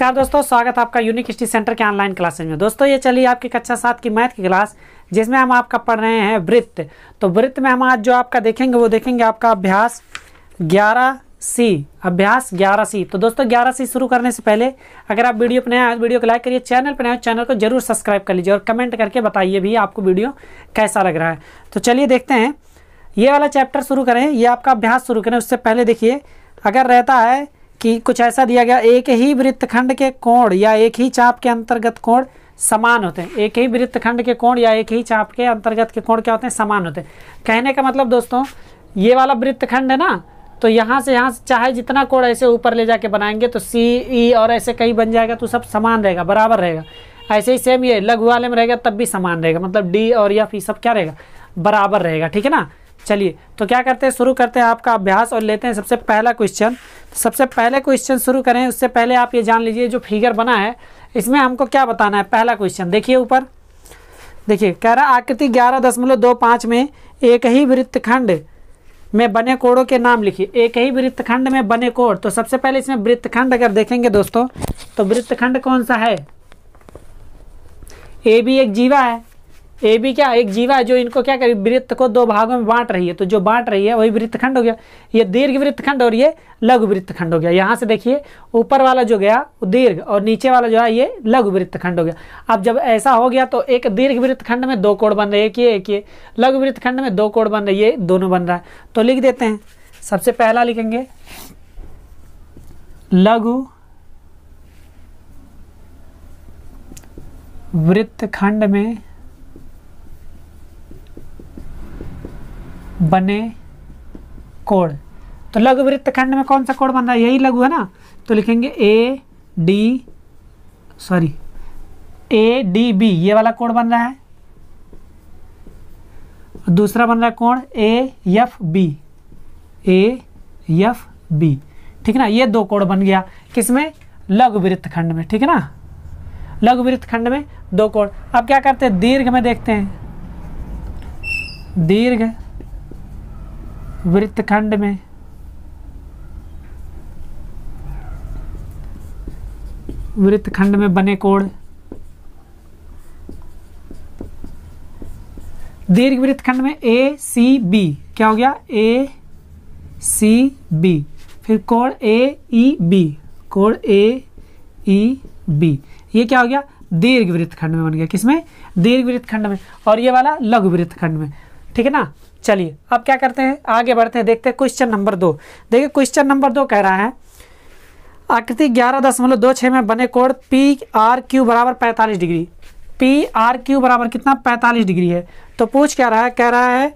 नमस्कार दोस्तों, स्वागत है आपका यूनिक स्टडी सेंटर के ऑनलाइन क्लासेज में। दोस्तों ये चलिए आपकी कक्षा 7 की मैथ की क्लास, जिसमें हम आपका पढ़ रहे हैं वृत्त। तो वृत्त में हम आज जो आपका देखेंगे वो देखेंगे आपका अभ्यास 11C। अभ्यास 11C। तो दोस्तों 11C शुरू करने से पहले अगर आप वीडियो पर नए आए वीडियो को लाइक करिए, चैनल पर नए चैनल को जरूर सब्सक्राइब कर लीजिए और कमेंट करके बताइए भी आपको वीडियो कैसा लग रहा है। तो चलिए देखते हैं, ये वाला चैप्टर शुरू करें, ये आपका अभ्यास शुरू करें। उससे पहले देखिए, अगर रहता है कि कुछ ऐसा दिया गया, एक ही वृत्तखंड के कोण या एक ही चाप के अंतर्गत कोण समान होते हैं। एक ही वृत्तखंड के कोण या एक ही चाप के अंतर्गत के कोण क्या होते हैं? समान होते हैं। कहने का मतलब दोस्तों, ये वाला वृत्तखंड है ना, तो यहाँ से चाहे जितना कोण ऐसे ऊपर ले जाके बनाएंगे तो सी ई और ऐसे कहीं बन जाएगा तो सब समान रहेगा, बराबर रहेगा। ऐसे ही सेम ये लघु वाले में रहेगा तब भी समान रहेगा, मतलब डी और एफ ई सब क्या रहेगा? बराबर रहेगा। ठीक है ना। चलिए तो क्या करते हैं, शुरू करते हैं आपका अभ्यास और लेते हैं सबसे पहला क्वेश्चन। सबसे पहले क्वेश्चन शुरू करें उससे पहले आप ये जान लीजिए, जो फिगर बना है इसमें हमको क्या बताना है। पहला क्वेश्चन देखिए, ऊपर देखिए, कह रहा आकृति 11.25 में एक ही वृत्तखंड में बने कोणों के नाम लिखिए। एक ही वृत्तखंड में बने कोण, तो सबसे पहले इसमें वृत्तखंड अगर देखेंगे दोस्तों, तो वृत्तखंड कौन सा है? ए बी एक जीवा है। ए बी क्या? एक जीवा है जो इनको क्या करी, वृत्त को दो भागों में बांट रही है। तो जो बांट रही है वही वृत्तखंड हो गया। ये दीर्घ वृत्तखंड और ये लघु वृत्तखंड हो गया। यहाँ से देखिए, ऊपर वाला जो गया वो दीर्घ और नीचे वाला जो है ये लघु वृत्तखंड हो गया। अब जब ऐसा हो गया तो एक दीर्घ वृत्तखंड में दो कोण बन रहे हैं, एक ये लघु वृत्तखंड में दो कोण बन रहे, ये दोनों बन रहा है। तो लिख देते हैं, सबसे पहला लिखेंगे लघु वृत्तखंड में बने कोण। तो लघु वृत्तखंड में कौन सा कोण बन रहा है? यही लघु है ना, तो लिखेंगे ए डी बी, ये वाला कोण बन रहा है। दूसरा बन रहा है कोण ए एफ बी। ठीक है ना, ये दो कोण बन गया किसमें? लघु वृत्तखंड में। ठीक है ना, लघु वृत्तखंड में दो कोण। अब क्या करते हैं, दीर्घ में देखते हैं। दीर्घ वृत्तखंड में बने कोण। दीर्घ वृत्तखंड में ए सी बी, क्या हो गया? ए सी बी। फिर कोण ए ई बी, कोण ए ई बी, ये क्या हो गया? दीर्घ वृत्तखंड में बन गया। किसमें? दीर्घ वृत्तखंड में। और ये वाला लघु वृत्तखंड में। ठीक है ना। चलिए अब क्या करते हैं, आगे बढ़ते हैं, देखते हैं क्वेश्चन नंबर 2। देखिए क्वेश्चन नंबर 2 कह रहा है आकृति 11.26 में बने कोण पी आर क्यू बराबर 45 डिग्री। पी आर क्यू बराबर कितना? 45 डिग्री है। तो पूछ क्या रहा है, कह रहा है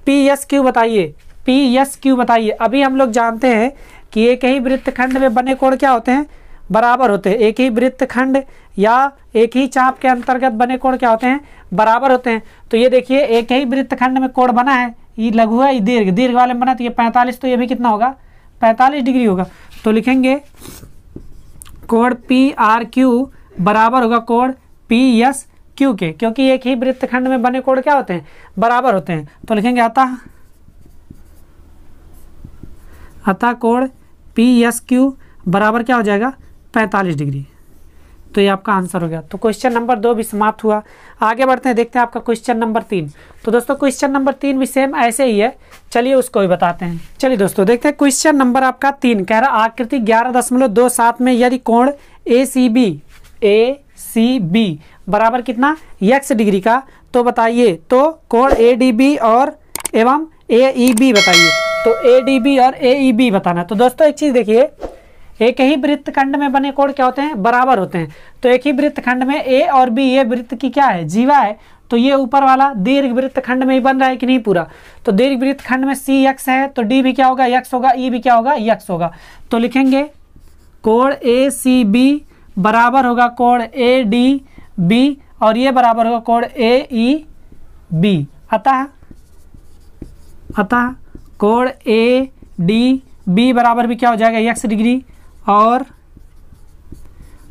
पी एस क्यू बताइए। पी एस क्यू बताइए। अभी हम लोग जानते हैं कि एक ही वृत्तखंड में बने कोण क्या होते हैं? बराबर होते हैं। एक ही वृत्तखंड या एक ही चाप के अंतर्गत बने कोण क्या होते हैं? बराबर होते हैं। तो ये देखिए, एक ही वृत्तखंड में कोण बना है, ये लघु है, ये दीर्घ। दीर्घ वाले में बना तो ये 45, तो ये भी कितना होगा? 45 डिग्री होगा। तो लिखेंगे कोण पी आर क्यू बराबर होगा कोण पी एस क्यू के, क्योंकि एक ही वृत्तखंड में बने कोण क्या होते हैं? बराबर होते हैं। तो लिखेंगे अतः कोण पी एस क्यू बराबर क्या हो जाएगा? 45 डिग्री। तो ये आपका आंसर हो गया। तो क्वेश्चन नंबर 2 भी समाप्त हुआ। आगे बढ़ते हैं, देखते हैं आपका क्वेश्चन नंबर 3। तो दोस्तों क्वेश्चन नंबर 3 भी सेम ऐसे ही है, चलिए उसको भी बताते हैं। चलिए दोस्तों देखते हैं क्वेश्चन नंबर आपका 3। कह रहा आकृति 11.27 में यदि कोण ए सी बी बराबर कितना? x डिग्री का, तो बताइए। तो कोण ए डी बी और एवं ए ई बी बताइए। तो ए डी बी और ए ई बी बताना। तो दोस्तों एक चीज देखिए, एक ही वृत्तखंड में बने कोण क्या होते हैं? बराबर होते हैं। तो एक ही वृत्तखंड में ए और बी, ये वृत्त की क्या है? जीवा है। तो ये ऊपर वाला दीर्घ वृत्तखंड में ही बन रहा है कि नहीं पूरा? तो दीर्घ वृत्तखंड में सी एक्स है, तो डी भी क्या होगा? एक्स होगा। ई भी क्या होगा? एक्स होगा। तो लिखेंगे कोण ए सी बी बराबर होगा कोण ए डी बी, और ये बराबर होगा कोण ए ई बी। अतः कोण ए डी बी बराबर भी क्या हो जाएगा? एक्स डिग्री, और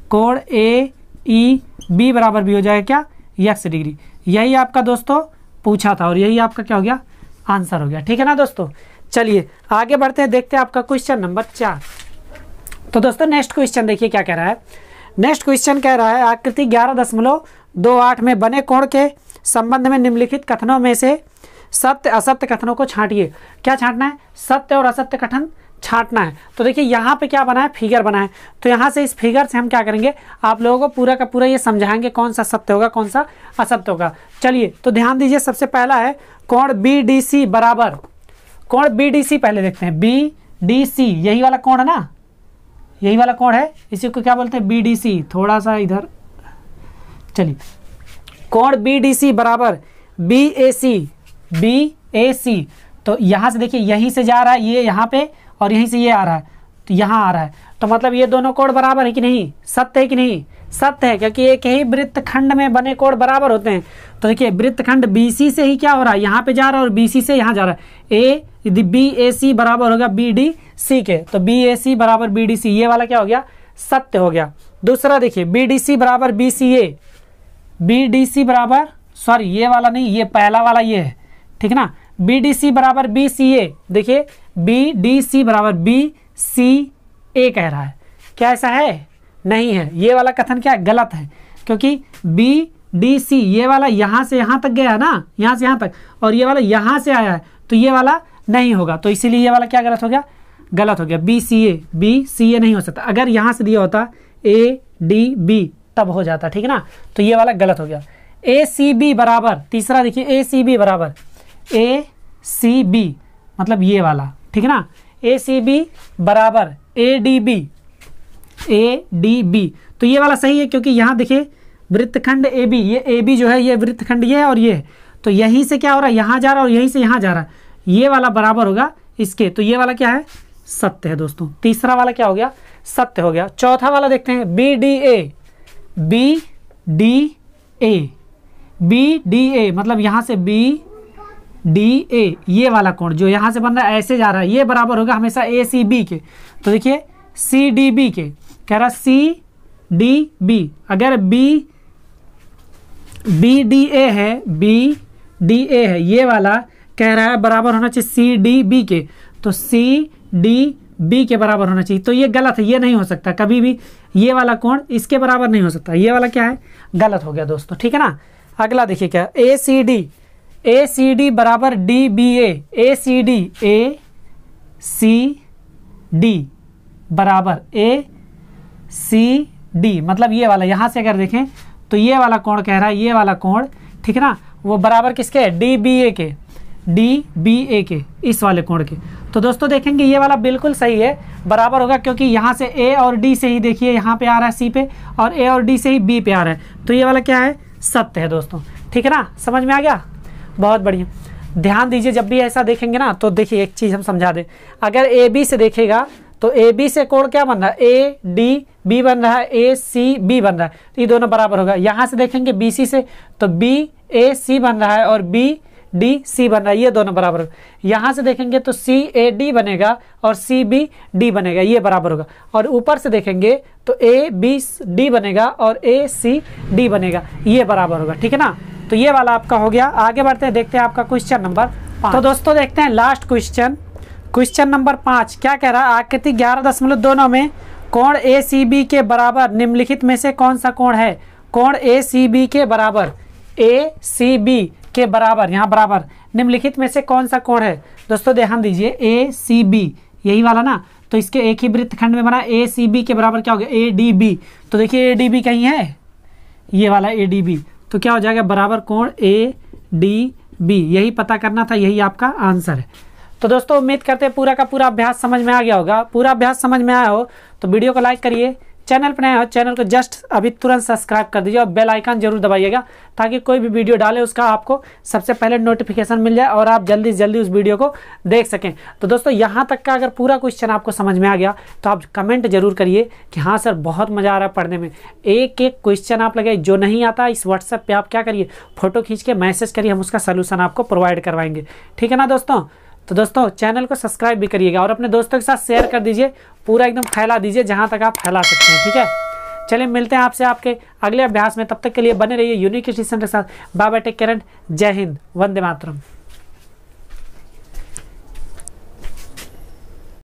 कोण ए ई बी बराबर भी हो जाएगा क्या? X degree. यही आपका दोस्तों पूछा था और यही आपका क्या हो गया? आंसर हो गया। ठीक है ना दोस्तों। चलिए आगे बढ़ते हैं, देखते हैं आपका क्वेश्चन नंबर 4। तो दोस्तों नेक्स्ट क्वेश्चन देखिए क्या कह रहा है। नेक्स्ट क्वेश्चन कह रहा है आकृति 11.28 में बने कोण के संबंध में निम्नलिखित कथनों में से सत्य असत्य कथनों को छांटिए। क्या छांटना है? सत्य और असत्य कथन छांटना है। तो देखिए यहाँ पे क्या बना है, फिगर बना है। तो यहाँ से इस फिगर से हम क्या करेंगे, आप लोगों को पूरा का पूरा ये समझाएंगे कौन सा सत्य होगा कौन सा असत्य होगा। चलिए तो ध्यान दीजिए, सबसे पहला है कोण BDC बराबर, कोण BDC पहले देखते हैं। BDC यही वाला कोण है ना, यही वाला कोण है, इसी को क्या बोलते हैं BDC। थोड़ा सा इधर चलिए, कोण BDC बराबर BAC। तो यहाँ से देखिए यहीं से जा रहा है ये यहाँ पे और यहीं से ये आ रहा है, तो यहाँ आ रहा है। तो मतलब ये दोनों कोण बराबर है कि नहीं, सत्य है कि नहीं, सत्य है, क्योंकि एक ही वृत्तखंड में बने कोण बराबर होते हैं। तो देखिए वृत्तखंड BC से ही क्या हो रहा है, यहाँ पे जा रहा है और BC से यहाँ जा रहा है। BAC बराबर होगा BDC के, तो BAC बराबर BDC, ये वाला क्या हो गया, सत्य हो गया। दूसरा देखिए BDC बराबर BCA, BDC बराबर, सॉरी ये वाला नहीं, ये पहला वाला ये है, ठीक है ना। BDC बराबर BCA, देखिए BDC बराबर BCA कह रहा है। क्या ऐसा है? नहीं है। ये वाला कथन क्या गलत है, क्योंकि BDC ये वाला यहाँ से यहाँ तक गया है ना, यहाँ से यहाँ तक, और ये वाला यहाँ से आया है, तो ये वाला नहीं होगा। तो इसीलिए ये वाला क्या गलत हो गया, गलत हो गया। BCA नहीं हो सकता। अगर यहाँ से दिया होता ADB तब हो जाता, ठीक है ना। तो ये वाला गलत हो गया। ACB बराबर, तीसरा देखिए ACB बराबर ACB मतलब ये वाला, ठीक है ना। ACB बराबर ADB, तो ये वाला सही है, क्योंकि यहाँ देखिए वृत्तखंड AB, ये AB जो है ये वृत्तखंड ये है और ये है, तो यहीं से क्या हो रहा है, यहाँ जा रहा है और यहीं से यहाँ जा रहा है, ये वाला बराबर होगा इसके। तो ये वाला क्या है, सत्य है दोस्तों। तीसरा वाला क्या हो गया, सत्य हो गया। चौथा वाला देखते हैं BDA मतलब यहाँ से BDA, ये वाला कोण जो यहाँ से बन रहा है ऐसे जा रहा है, ये बराबर होगा हमेशा ACB के। तो देखिए CDB के, कह रहा CDB, अगर BDA है, ये वाला कह रहा है बराबर होना चाहिए CDB के, तो CDB के बराबर होना चाहिए। तो ये गलत है, ये नहीं हो सकता कभी भी, ये वाला कोण इसके बराबर नहीं हो सकता। ये वाला क्या है, गलत हो गया दोस्तों, ठीक है ना। अगला देखिए क्या, ACD बराबर DBA, ACD बराबर ACD मतलब ये वाला, यहाँ से अगर देखें तो ये वाला कोण कह रहा है, ये वाला कोण, ठीक है ना, वो बराबर किसके है, DBA के, इस वाले कोण के। तो दोस्तों देखेंगे ये वाला बिल्कुल सही है, बराबर होगा, क्योंकि यहाँ से A और D से ही देखिए यहाँ पे आ रहा है C पे, और A और D से ही B पे आ रहा है, तो ये वाला क्या है, सत्य है दोस्तों, ठीक है ना। समझ में आ गया, बहुत बढ़िया। ध्यान दीजिए, जब भी ऐसा देखेंगे ना तो देखिए एक चीज़ हम समझा दें, अगर AB से देखेगा तो AB से कोण क्या बन रहा है, ADB बन रहा है, ACB बन रहा है, तो ये दोनों बराबर होगा। यहाँ से देखेंगे BC से तो BAC बन रहा है और BDC बन रहा है, ये दोनों बराबर होगा। यहाँ से देखेंगे तो CAD बनेगा और CBD बनेगा, ये बराबर होगा। और ऊपर से देखेंगे तो ABD बनेगा और ACD बनेगा, ये बराबर होगा, ठीक है ना। तो ये वाला आपका हो गया। आगे बढ़ते हैं, देखते हैं आपका क्वेश्चन नंबर 5। तो दोस्तों देखते हैं लास्ट क्वेश्चन नंबर 5 क्या कह रहा है, आकृति 11.2 में कोण ACB के बराबर निम्नलिखित में से कौन सा कोण है। कोण ACB के बराबर, ACB के बराबर, यहाँ बराबर, निम्नलिखित में से कौन सा कोण है। दोस्तों ध्यान दीजिए, ACB यही वाला ना, तो इसके एक ही वृत्तखंड में बना, ACB के बराबर क्या हो गया, ADB। तो देखिए ADB कहीं है, ये वाला ADB, तो क्या हो जाएगा, बराबर कोण ADB। यही पता करना था, यही आपका आंसर है। तो दोस्तों उम्मीद करते हैं पूरा का पूरा अभ्यास समझ में आ गया होगा। पूरा अभ्यास समझ में आया हो तो वीडियो को लाइक करिए, चैनल पर नए हो चैनल को जस्ट अभी तुरंत सब्सक्राइब कर दीजिए और बेल आइकन जरूर दबाइएगा, ताकि कोई भी वीडियो डाले उसका आपको सबसे पहले नोटिफिकेशन मिल जाए और आप जल्दी से जल्दी उस वीडियो को देख सकें। तो दोस्तों यहाँ तक का अगर पूरा क्वेश्चन आपको समझ में आ गया तो आप कमेंट जरूर करिए कि हाँ सर बहुत मज़ा आ रहा है पढ़ने में। एक एक क्वेश्चन आप लगाइए, जो नहीं आता इस व्हाट्सएप पर आप क्या करिए, फोटो खींच के मैसेज करिए, हम उसका सोल्यूशन आपको प्रोवाइड करवाएंगे, ठीक है ना दोस्तों। तो दोस्तों चैनल को सब्सक्राइब भी करिएगा और अपने दोस्तों के साथ शेयर कर दीजिए, पूरा एकदम फैला दीजिए जहां तक आप फैला सकते हैं, ठीक है। चलिए मिलते हैं आपसे आपके अगले अभ्यास में, तब तक के लिए बने रहिए यूनिक एजुकेशन के साथ। बाय बाय, टेक केयर, जय हिंद, वंदे मातरम।